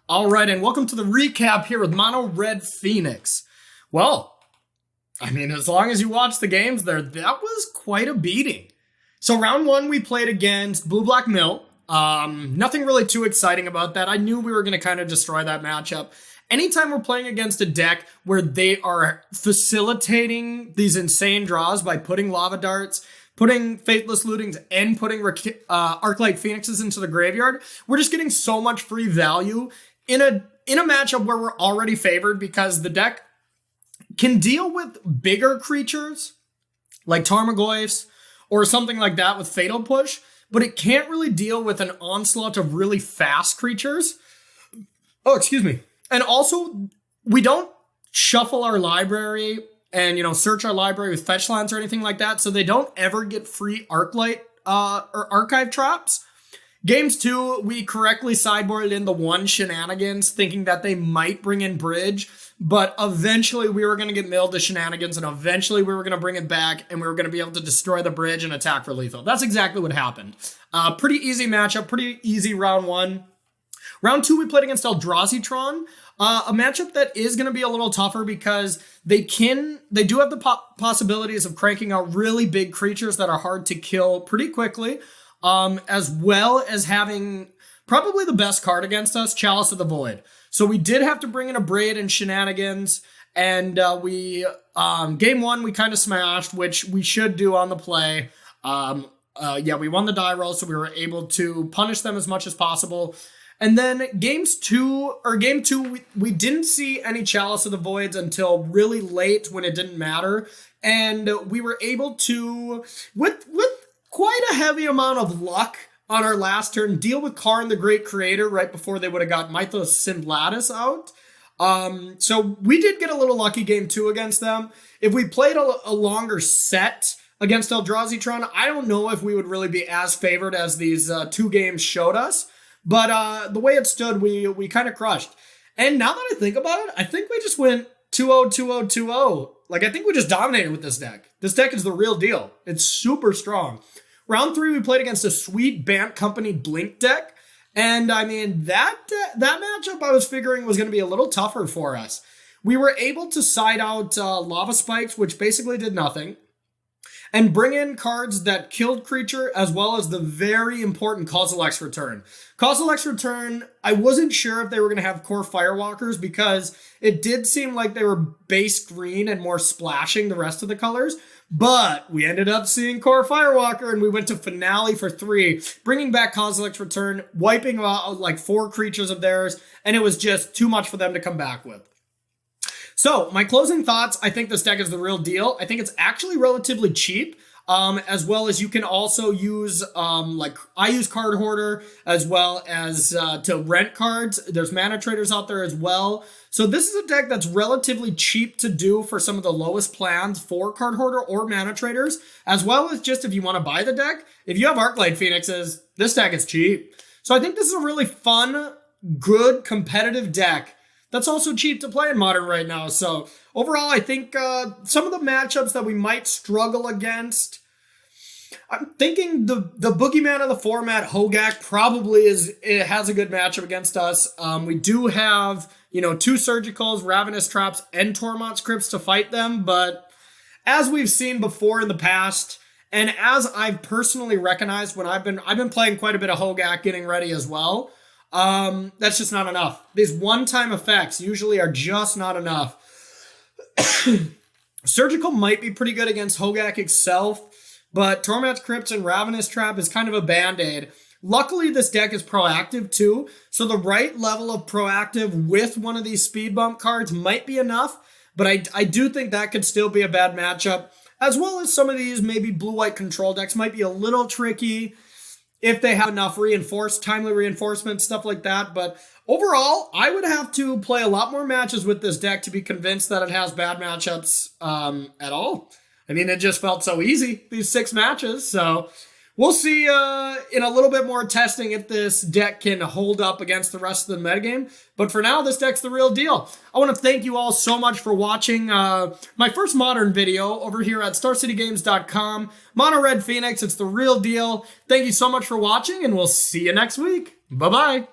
All right, and welcome to the recap here with Mono Red Phoenix. Well, as long as you watch the games there, that was quite a beating. So round one, we played against Blue Black Mill. Nothing really too exciting about that. I knew we were going to kind of destroy that matchup. Anytime we're playing against a deck where they are facilitating these insane draws by putting Lava Darts, putting Faithless Lootings, and putting Arclight Phoenixes into the graveyard, we're just getting so much free value in a matchup where we're already favored because the deck can deal with bigger creatures like Tarmogoyfs or something like that with Fatal Push, but it can't really deal with an onslaught of really fast creatures. Oh, excuse me. And also, we don't shuffle our library and, search our library with fetch lands or anything like that, so they don't ever get free Arclight or Archive traps. Games 2, we correctly sideboarded in the one shenanigans, thinking that they might bring in Bridge, but eventually we were going to get milled to shenanigans, and eventually we were going to bring it back, and we were going to be able to destroy the Bridge and attack for lethal. That's exactly what happened. Pretty easy matchup, pretty easy round one. Round 2, we played against Eldrazi, a matchup that is going to be a little tougher because they do have the possibilities of cranking out really big creatures that are hard to kill pretty quickly, as well as having probably the best card against us, Chalice of the Void. So we did have to bring in a Braid and shenanigans, and game one, we kind of smashed, which we should do on the play. We won the die roll, so we were able to punish them as much as possible. And then game two, we didn't see any Chalice of the Voids until really late when it didn't matter. And we were able to, with quite a heavy amount of luck on our last turn, deal with Karn the Great Creator right before they would have got Mythos Symblatus out. So we did get a little lucky game 2 against them. If we played a longer set against Eldrazi, I don't know if we would really be as favored as these 2 games showed us. But the way it stood, we kind of crushed. And now that I think about it, I think we just went 2-0, 2-0, 2-0. Like, I think we just dominated with this deck. This deck is the real deal. It's super strong. Round 3, we played against a sweet Bant Company Blink deck. And, that matchup I was figuring was going to be a little tougher for us. We were able to side out Lava Spikes, which basically did nothing, and bring in cards that killed creature, as well as the very important Kozilek's Return. Kozilek's Return, I wasn't sure if they were going to have core Firewalkers because it did seem like they were base green and more splashing the rest of the colors, but we ended up seeing core Firewalker, and we went to Finale for 3, bringing back Kozilek's Return, wiping out like 4 creatures of theirs, and it was just too much for them to come back with. So, my closing thoughts, I think this deck is the real deal. I think it's actually relatively cheap, as well as you can also use, I use Card Hoarder, as well as to rent cards. There's Mana Traders out there as well. So this is a deck that's relatively cheap to do for some of the lowest plans for Card Hoarder or Mana Traders, as well as just if you want to buy the deck. If you have Arclight Phoenixes, this deck is cheap. So I think this is a really fun, good, competitive deck that's also cheap to play in Modern right now. So overall, I think some of the matchups that we might struggle against, I'm thinking the boogeyman of the format, Hogak, probably has a good matchup against us. We do have, 2 Surgicals, Ravenous Traps, and Tormod's Crypts to fight them. But as we've seen before in the past, and as I've personally recognized when I've been playing quite a bit of Hogak getting ready as well, that's just not enough. These one-time effects usually are just not enough. Surgical might be pretty good against Hogak itself, but Torment's Crypt and Ravenous Trap is kind of a band-aid. Luckily, this deck is proactive too, so the right level of proactive with one of these speed bump cards might be enough, but I do think that could still be a bad matchup, as well as some of these maybe blue-white control decks might be a little tricky if they have enough timely reinforcement, stuff like that. But overall, I would have to play a lot more matches with this deck to be convinced that it has bad matchups at all. It just felt so easy, these 6 matches. So we'll see in a little bit more testing if this deck can hold up against the rest of the metagame. But for now, this deck's the real deal. I want to thank you all so much for watching my first Modern video over here at StarCityGames.com. Mono Red Phoenix, it's the real deal. Thank you so much for watching, and we'll see you next week. Bye-bye.